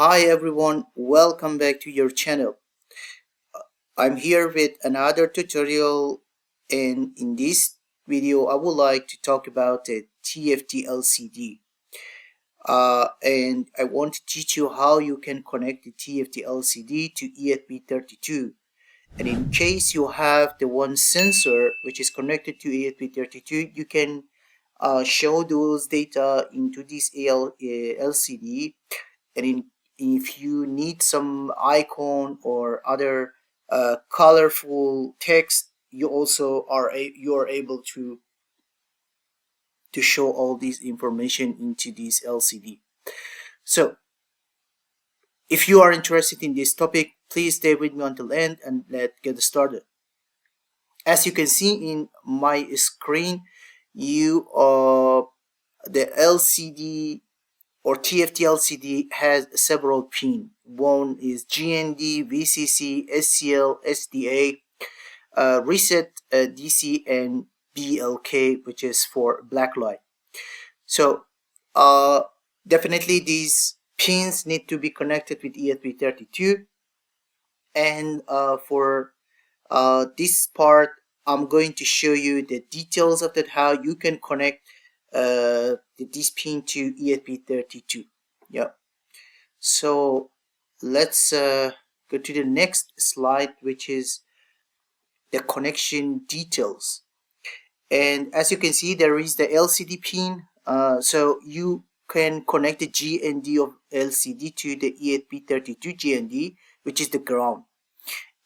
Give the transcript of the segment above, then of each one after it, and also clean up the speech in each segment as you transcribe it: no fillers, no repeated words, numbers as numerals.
Hi everyone, welcome back to your channel. I'm here with another tutorial, and in this video I would like to talk about the TFT LCD. And I want to teach you how you can connect the TFT LCD to ESP32. And in case you have the one sensor which is connected to ESP32, you can show those data into this LCD. And if you need some icon or other colorful text, you also are able to show all this information into this LCD. So if you are interested in this topic, please stay with me until the end and let's get started. As you can see in my screen, the LCD or TFT LCD has several pins. One is GND, VCC, SCL, SDA, reset, DC, and BLK, which is for black light. So definitely these pins need to be connected with ESP32. And for this part, I'm going to show you the details of that, how you can connect this pin to ESP32. Yeah. So let's go to the next slide, which is the connection details. And as you can see, there is the LCD pin. So you can connect the GND of LCD to the ESP32 GND, which is the ground.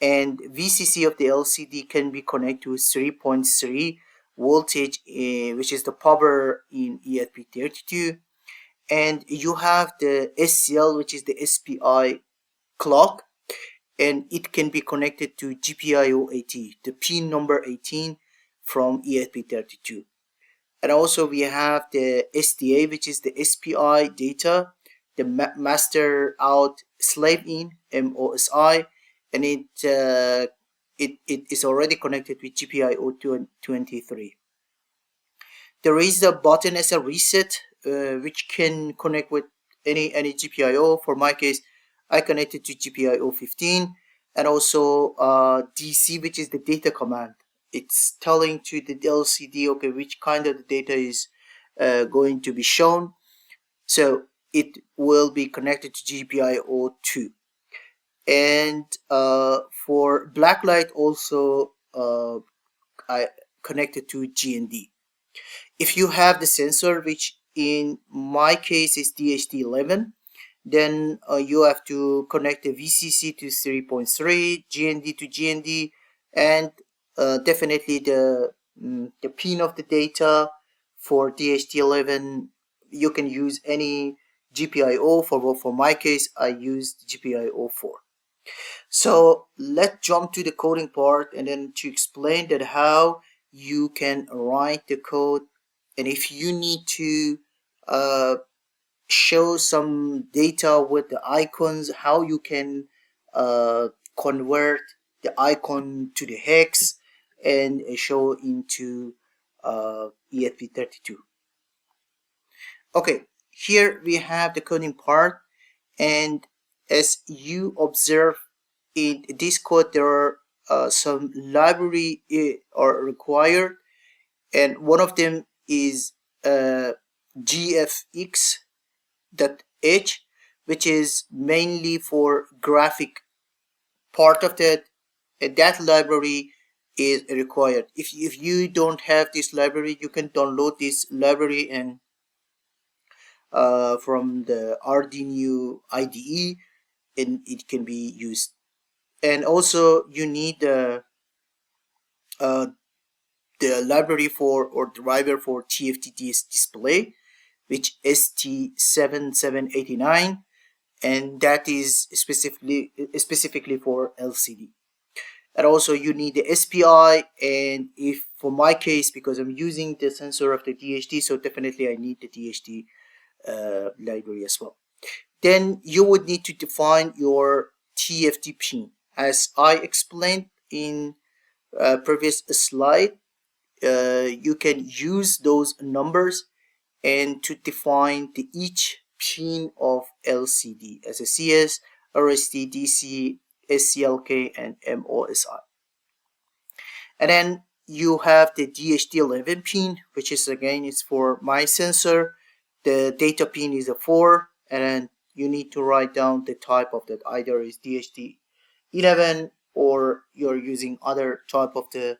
And VCC of the LCD can be connected to 3.3 voltage, which is the power in ESP32. And you have the SCL, which is the SPI clock, and it can be connected to GPIO 18, the pin number 18 from ESP32. And also we have the SDA, which is the SPI data, the master out slave in MOSI, and it is already connected with GPIO 23. There is a button as a reset, which can connect with any GPIO. For my case, I connected to GPIO 15, and also DC, which is the data command. It's telling to the LCD, okay, which kind of the data is going to be shown. So it will be connected to GPIO 2. And for black light also, I connected to GND. If you have the sensor, which in my case is DHT11, then you have to connect the VCC to 3.3, GND to GND, and definitely the pin of the data for DHT11. You can use any GPIO. For my case, I used GPIO 4. So let's jump to the coding part, and then to explain that how you can write the code, and if you need to show some data with the icons, how you can convert the icon to the hex and show into ESP32. Okay, here we have the coding part, and as you observe in this code, there are some library are required, and one of them is GFX.H, which is mainly for graphic part of that. And that library is required. If you don't have this library, you can download this library and from the Arduino IDE, and it can be used. And also you need the library for, or driver for, TFT display, which ST7789, and that is specifically for LCD. And also you need the SPI, and if for my case, because I'm using the sensor of the DHT, so definitely I need the DHT library as well. Then you would need to define your TFT pin. As I explained in previous slide, you can use those numbers and to define each pin of LCD as a CS, RST, DC, SCLK, and MOSI. And then you have the DHT11 pin, which is again is for my sensor. The data pin is a 4, and then you need to write down the type of that, either is DHT11 or you're using other type of the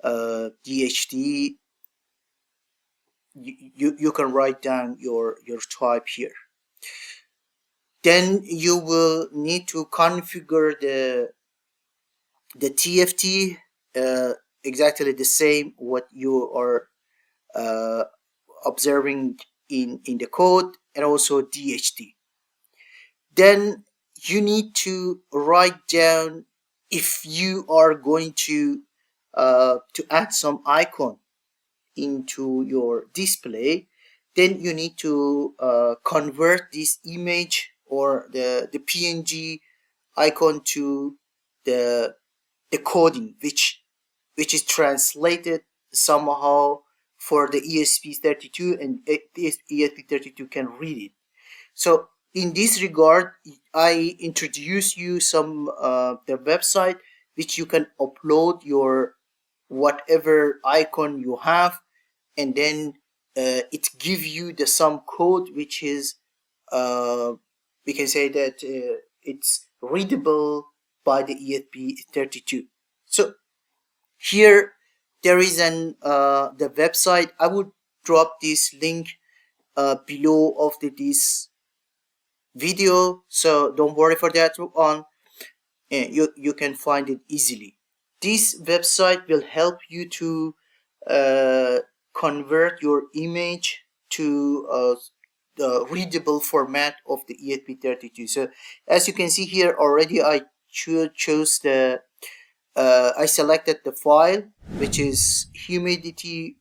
DHT. You can write down your type here. Then you will need to configure the TFT exactly the same what you are observing in the code, and also DHT. Then you need to write down if you are going to add some icon into your display. Then you need to convert this image or the PNG icon to the coding, which is translated somehow for the ESP32, and ESP32 can read it. So in this regard, I introduce you some the website which you can upload your whatever icon you have, and then it give you the some code which is we can say that it's readable by the ESP32. So here there is an the website. I would drop this link below of this video, so don't worry for that one. You can find it easily. This website will help you to convert your image to the readable format of the ESP32. So as you can see here already, I chose the I selected the file, which is humidity,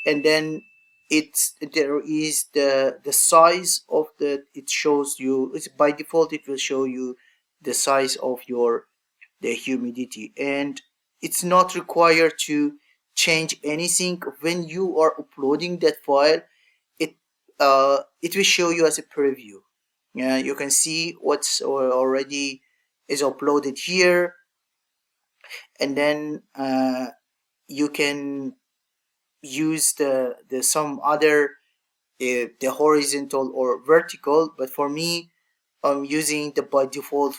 and then there is the size of it shows you. It's by default it will show you the size of the humidity, and it's not required to change anything. When you are uploading that file, it will show you as a preview. Yeah, you can see what's already is uploaded here, and then you can use the some other the horizontal or vertical, but for me I'm using the by default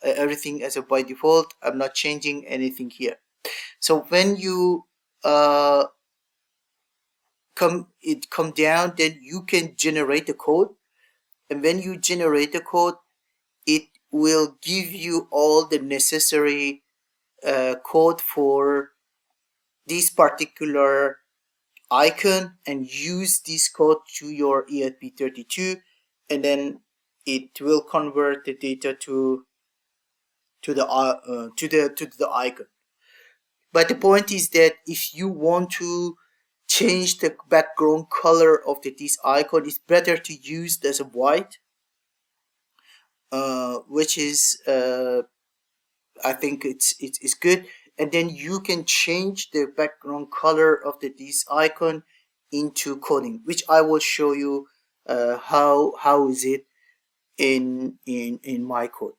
everything as a by default. I'm not changing anything here. So when you come down, then you can generate the code, and when you generate the code, it will give you all the necessary code for this particular icon, and use this code to your ESP32, and then it will convert the data to the icon. But the point is that if you want to change the background color of this icon, it's better to use as a white, which is I think it's good. And then you can change the background color of this icon into coding, which I will show you how is it in my code.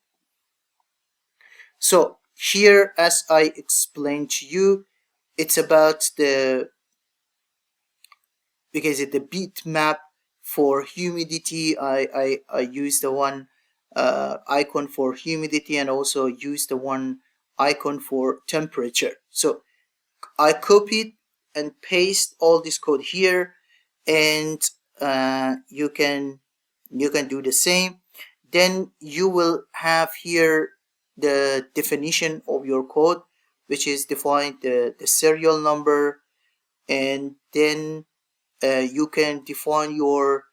So here, as I explained to you, it's about the bitmap for humidity. I use the one icon for humidity, and also use the one icon for temperature. So I copied and paste all this code here, and you can do the same. Then you will have here the definition of your code, which is define the serial number, and then you can define your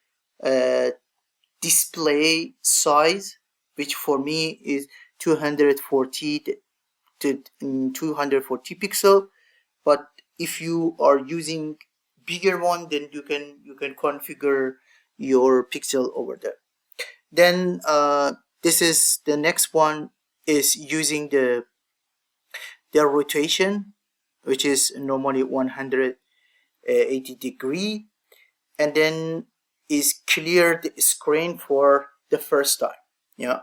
display size, which for me is 240 to 240 pixel. But if you are using bigger one, then you can configure your pixel over there. Then this is the next one, is using the rotation, which is normally 180 degree, and then is clear the screen for the first time. Yeah.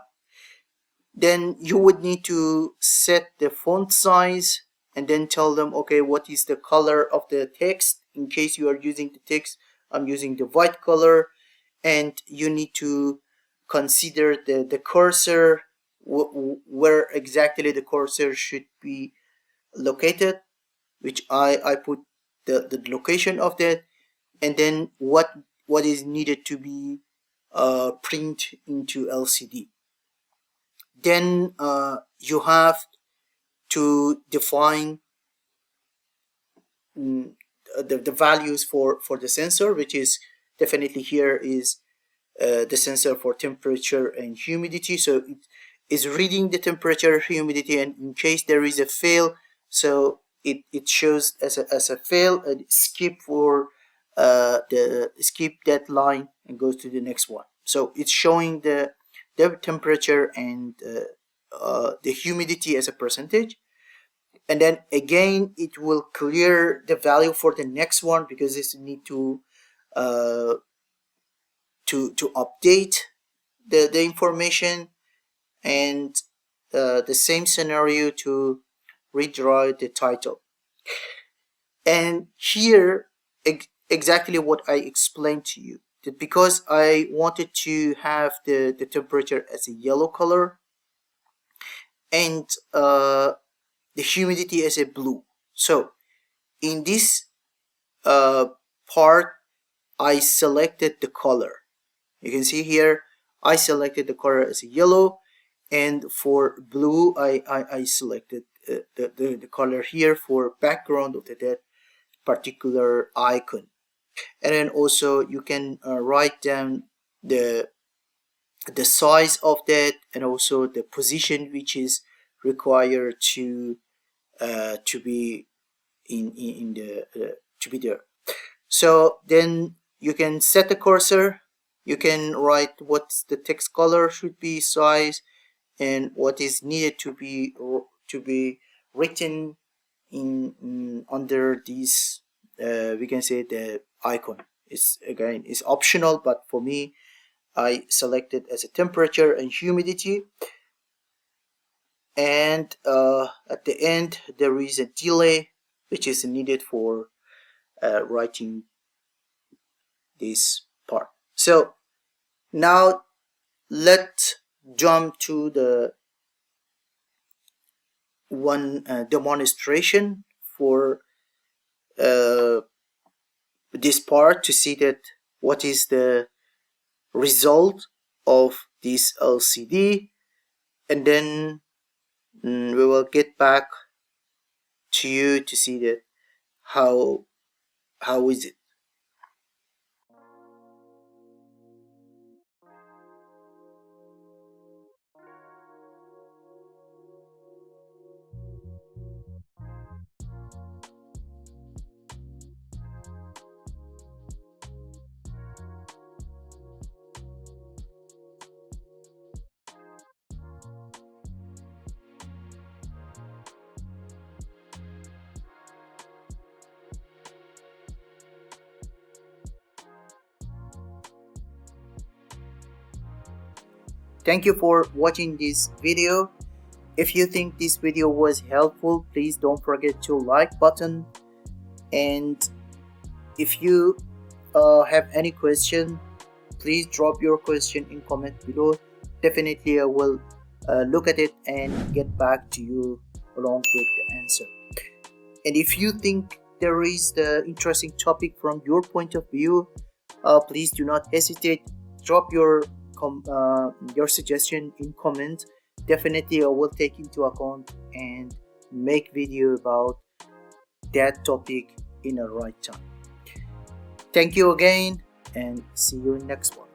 Then you would need to set the font size and then tell them, okay, what is the color of the text? In case you are using the text, I'm using the white color. And you need to consider the cursor, where exactly the cursor should be located, which I put the location of that, and then what is needed to be print into LCD. Then you have to define the values for the sensor, which is definitely here is the sensor for temperature and humidity. So it is reading the temperature, humidity, and in case there is a fail, so it shows as a fail, and skip for the skip that line and goes to the next one. So it's showing the temperature and the humidity as a percentage, and then again it will clear the value for the next one because this need to update the information, and the same scenario to redraw the title. And here exactly what I explained to you, that because I wanted to have the temperature as a yellow color and the humidity as a blue. So in this part I selected the color. You can see here I selected the color as a yellow, and for blue I selected the color here for background of that particular icon. And then also you can write down the size of that, and also the position which is required to be in the to be there. So then you can set the cursor, you can write what the text color should be, size, and what is needed to be written in under this we can say the icon. Is again is optional, but for me I selected as a temperature and humidity. And at the end there is a delay which is needed for writing this part. So now let's jump to the one demonstration for this part to see that what is the result of this LCD, and then we will get back to you to see that how is it. Thank you for watching this video. If you think this video was helpful, please don't forget to like button, and if you have any question, please drop your question in comment below. Definitely I will look at it and get back to you along with the answer. And if you think there is the interesting topic from your point of view, please do not hesitate, drop your suggestion in comment. Definitely I will take into account and make video about that topic in the right time. Thank you again, and see you in next one.